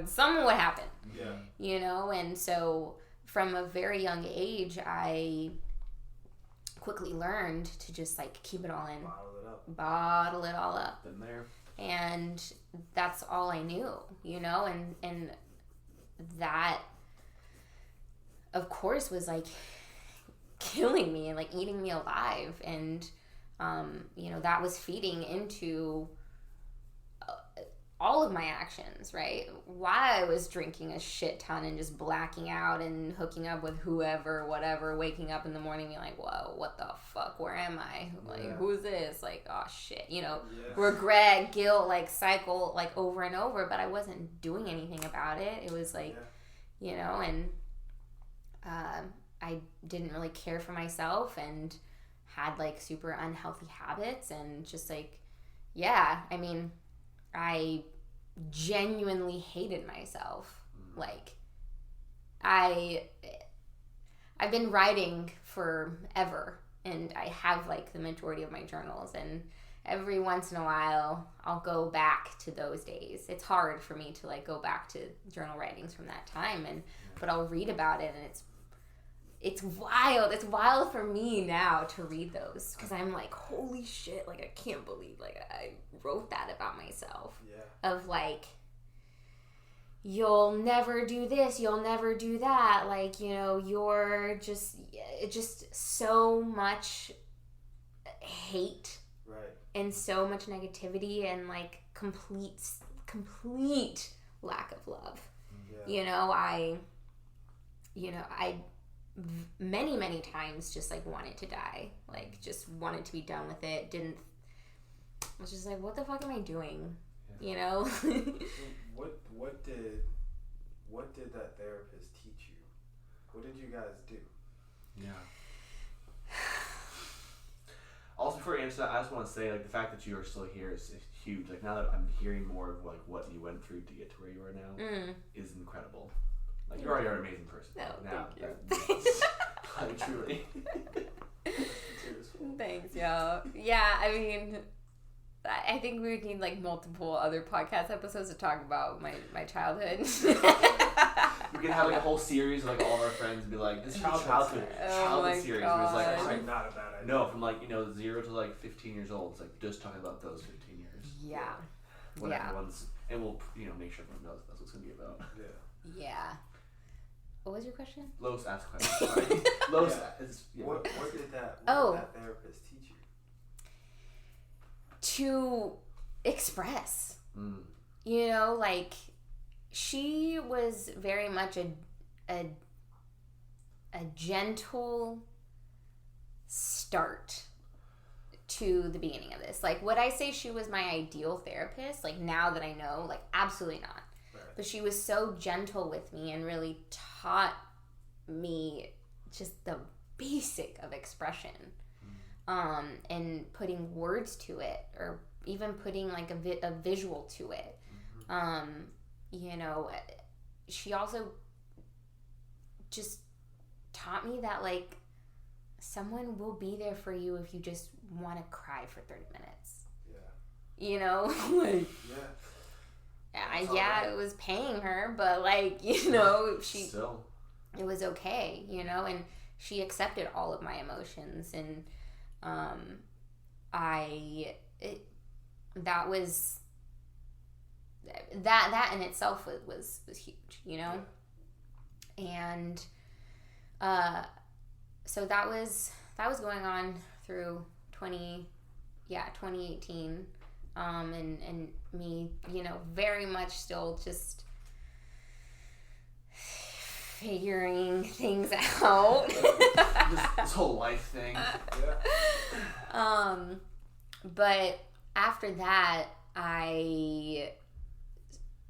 Something would happen. Yeah. And so from a very young age, I quickly learned to just like keep it all in. Bottle it all up. Been there. And that's all I knew, and that, of course, was like killing me and like eating me alive. And, that was feeding into all of my actions, right? Why I was drinking a shit ton and just blacking out and hooking up with whoever, whatever, waking up in the morning being like, whoa, what the fuck? Where am I? Like, who's this? Like, oh shit, regret, guilt, like cycle, like over and over, but I wasn't doing anything about it. It was like, and I didn't really care for myself and had like super unhealthy habits and just like, I genuinely hated myself. Like, I've been writing forever, and I have like the majority of my journals, and every once in a while I'll go back to those days. It's hard for me to like go back to journal writings from that time, but I'll read about it, and it's wild. It's wild for me now to read those, because I'm like, holy shit, like I can't believe like I wrote that about myself. Of like, you'll never do this, you'll never do that, like, you're just so much hate, right, and so much negativity and like complete lack of love. I many times just like wanted to die, like just wanted to be done with it. I was just like, what the fuck am I doing? What did that therapist teach you? What did you guys do? Yeah. Also, before you answer that, I just want to say, like, the fact that you are still here is huge. Like, now that I'm hearing more of like what you went through to get to where you are now is incredible. Like, you already are an amazing person. No, now, thank you. Like, truly. Thanks, y'all. Yeah, I think we would need like multiple other podcast episodes to talk about my childhood. We can have like a whole series of like all of our friends and be like, this childhood series was like actually not a bad idea. No, from like 0 to like 15 years old. It's like just talking about those 15 years. Yeah. When everyone's, and we'll make sure everyone knows that's what it's gonna be about. Yeah. What was your question? Lois asked a question. Sorry. Lois is. Yeah. What did that therapist teach you? To express. Like, she was very much a gentle start to the beginning of this. Like, would I say she was my ideal therapist? Like, now that I know, like, absolutely not. Right. But she was so gentle with me and really taught me just the basic of expression. And putting words to it, or even putting like a visual to it. She also just taught me that like someone will be there for you if you just want to cry for 30 minutes. Like, it was paying her, but like, she still, it was okay, and she accepted all of my emotions, and that was that in itself was huge, and so that was going on through 2018, and me, very much still just figuring things out. this whole life thing. But after that, I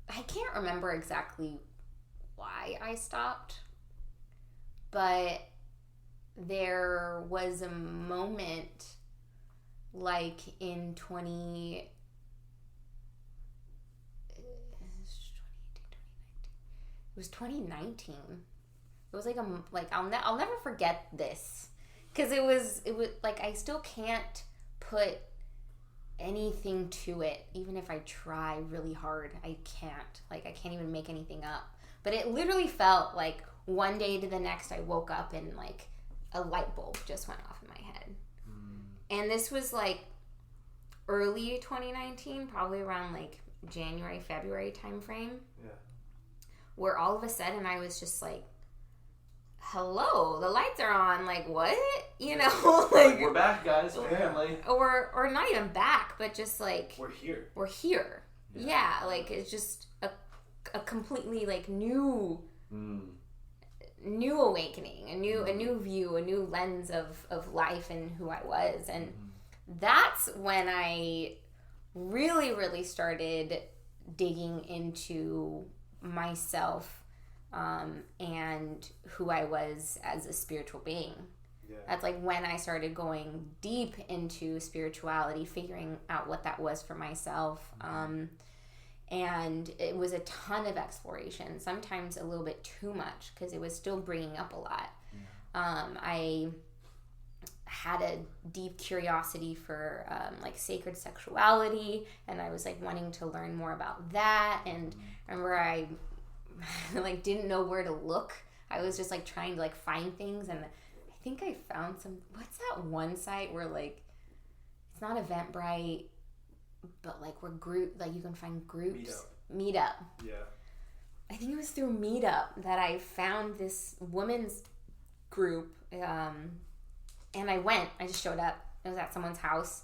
can't remember exactly why I stopped, but there was a moment like in 2018, 2019. It was like I'll never forget this, because it was like I still can't put anything to it. Even if I try really hard, I can't. Like, I can't even make anything up. But it literally felt like one day to the next I woke up and like a light bulb just went off in my head. And this was like early 2019, probably around like January, February timeframe. Yeah. Where all of a sudden I was just like, hello, the lights are on. Like, what? You know, like we're back, guys. Apparently, or not even back, but just like we're here. We're here. Yeah, like it's just a completely like new awakening, a new view, a new lens of life and who I was, and that's when I really started digging into myself. And who I was as a spiritual being. Yeah. That's like when I started going deep into spirituality, figuring out what that was for myself. And it was a ton of exploration, sometimes a little bit too much because it was still bringing up a lot. Yeah. I had a deep curiosity for like sacred sexuality, and I was like wanting to learn more about that. And I remember I like didn't know where to look. I was just like trying to like find things, and I think I found what's that one site where like it's not Eventbrite, but like where you can find groups. Meetup. Yeah. I think it was through Meetup that I found this women's group, and I just showed up. It was at someone's house.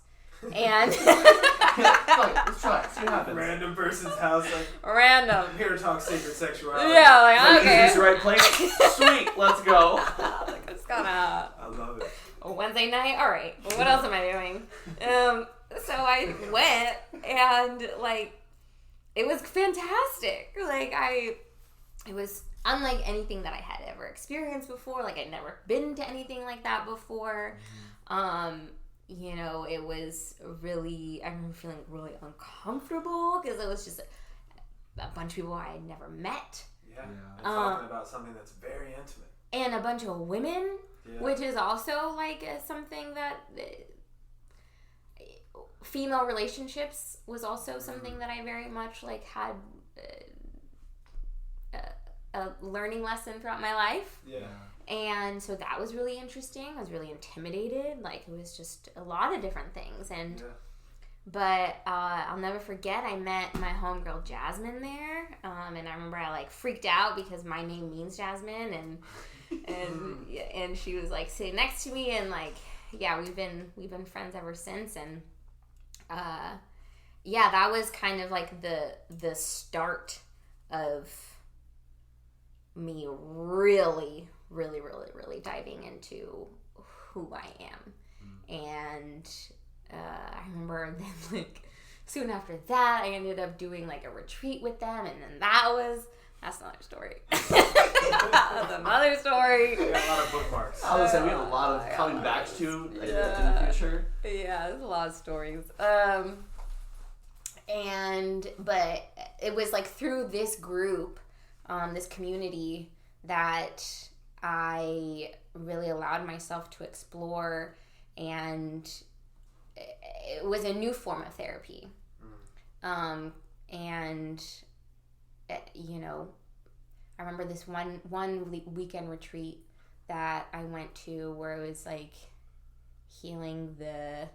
And let's try it. See what happens. Random person's house. Like, random. I'm here to talk sacred sexuality. Yeah, like okay. Is this the right place? Sweet, let's go. Like it's kinda. I love it. Wednesday night. All right. Well, what else am I doing? So I went, and like it was fantastic. Like it was unlike anything that I had ever experienced before. Like I'd never been to anything like that before. You know, it was really, I remember feeling really uncomfortable because it was just a bunch of people I had never met. Yeah. And talking about something that's very intimate. And a bunch of women, which is also like something that female relationships was also something that I very much like had a learning lesson throughout my life. Yeah. And so that was really interesting. I was really intimidated. Like it was just a lot of different things. And but I'll never forget, I met my homegirl Jasmine there. And I remember I like freaked out because my name means Jasmine, and she was like sitting next to me, and like we've been friends ever since. And that was kind of like the start of me really diving into who I am. And I remember then like soon after that I ended up doing like a retreat with them, and then that's another story. That's another story. We got a lot of bookmarks. I was saying we have a lot of coming back to in the future. Yeah, there's a lot of stories. But it was like through this group, this community, that I really allowed myself to explore, and it was a new form of therapy. And you know, I remember this one weekend retreat that I went to where it was like healing the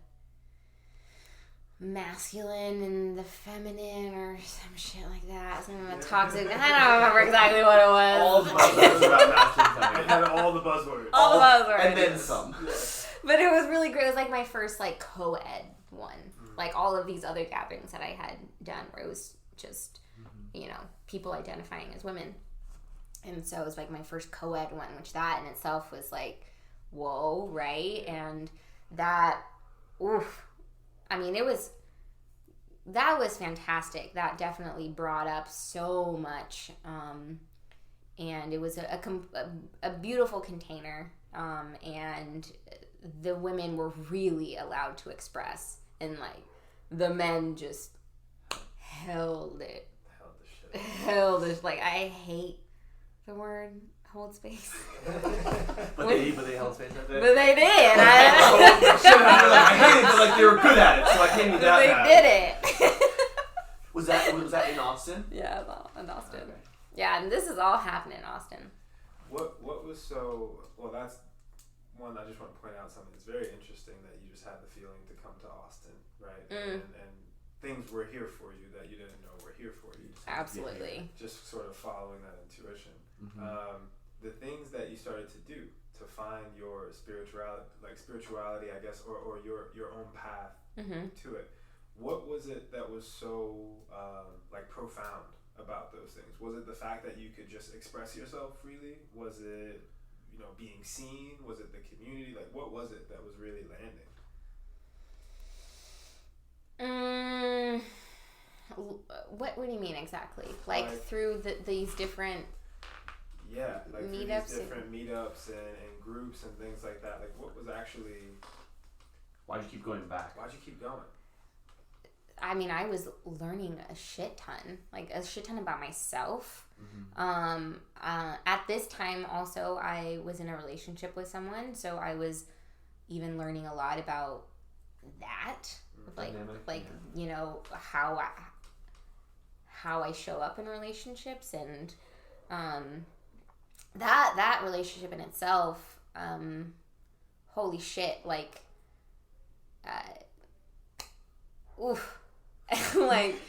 masculine and the feminine or some shit like that. Some of the toxic. I don't remember exactly what it was. All the buzzwords about masculine and feminine. It had all the buzzwords. All the buzzwords. And then some. But it was really great. It was like my first like co-ed one. Like all of these other gatherings that I had done where it was just, you know, people identifying as women. And so it was like my first co-ed one, which that in itself was like, whoa, right? And that, I mean, that was fantastic. That definitely brought up so much. And it was a beautiful container. And the women were really allowed to express, and like the men just held it. Held it. Like, I hate the word hold space. But they held space that day? But they did. I hated it, but like they were good at it, so I can't be that bad. They did it. Was that in Austin? Yeah, in Austin. Okay. Yeah, and this is all happening in Austin. What was so... Well, that's one I just want to point out something. It's very interesting that you just had the feeling to come to Austin, right? And things were here for you that you didn't know were here for you. Absolutely. Just sort of following that intuition. Mm-hmm. The things that you started to do to find your spirituality, I guess, or your own path to it. What was it that was so profound about those things? Was it the fact that you could just express yourself freely? Was it being seen? Was it the community? Like, what was it that was really landing? What do you mean exactly? Like through these different meetups, these different meetups and groups and things like that. Like, what was actually? Why'd you keep going back? Why'd you keep going? I mean, I was learning a shit ton about myself. At this time, also, I was in a relationship with someone, so I was even learning a lot about that, how I show up in relationships, and that relationship in itself, holy shit, oof. Like,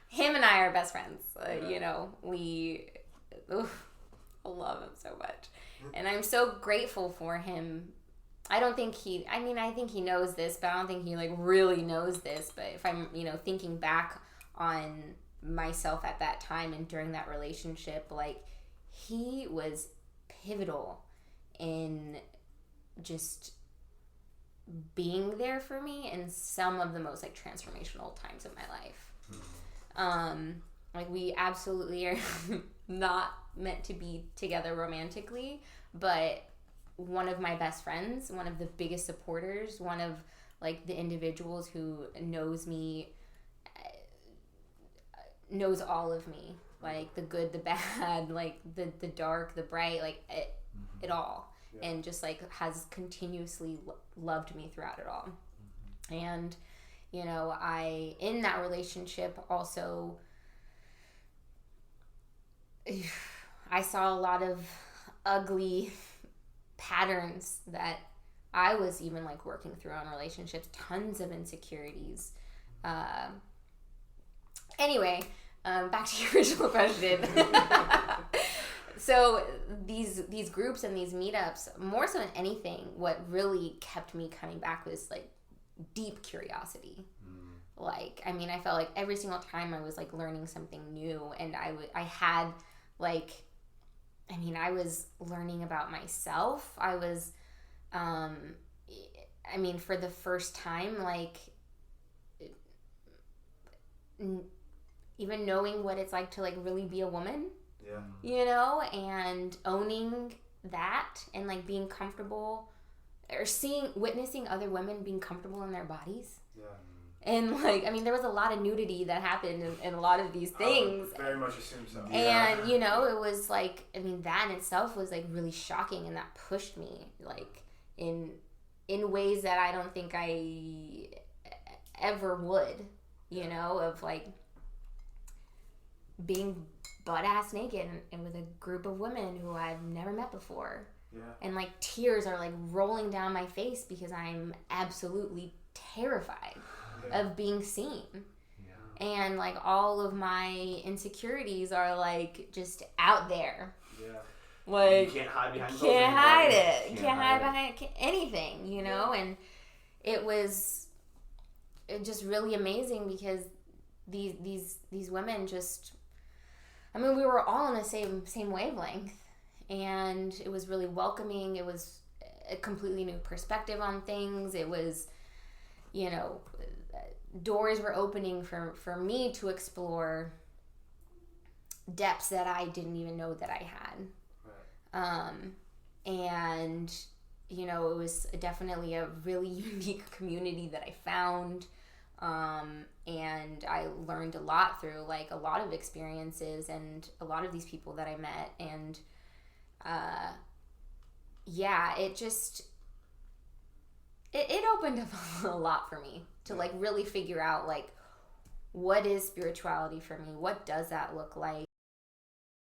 him and I are best friends. I love him so much. And I'm so grateful for him. I think he knows this, but I don't think he really knows this. But if I'm, thinking back on myself at that time and during that relationship, he was pivotal in just being there for me in some of the most transformational times of my life. We absolutely are not meant to be together romantically, but one of my best friends, one of the biggest supporters, one of the individuals who knows me, knows all of me, the good, the bad, the dark, the bright, it all. Yeah. And just has continuously loved me throughout it all. And I in that relationship also I saw a lot of ugly patterns that I was even working through on relationships, tons of insecurities. Anyway, back to your original question. So these groups and these meetups, more so than anything, what really kept me coming back was deep curiosity. I felt like every single time I was learning something new, and I was learning about myself. I was, for the first time, even knowing what it's like to really be a woman. Yeah. And owning that and being comfortable or witnessing other women being comfortable in their bodies. Yeah. And there was a lot of nudity that happened in a lot of these things. I would very much assume so. And, it was that in itself was really shocking, and that pushed me in ways that I don't think I ever would, of being butt-ass naked and with a group of women who I've never met before. Yeah. And tears are rolling down my face because I'm absolutely terrified of being seen. Yeah. And all of my insecurities are just out there. Yeah. You can't hide behind clothes. Can't hide it. You can't hide behind anything, and it was just really amazing because these women just, we were all on the same wavelength, and it was really welcoming. It was a completely new perspective on things. It was, doors were opening for me to explore depths that I didn't even know that I had. Right. And, it was definitely a really unique community that I found. And I learned a lot through a lot of experiences and a lot of these people that I met, and yeah, it just it opened up a lot for me to like really figure out like what is spirituality for me, what does that look like,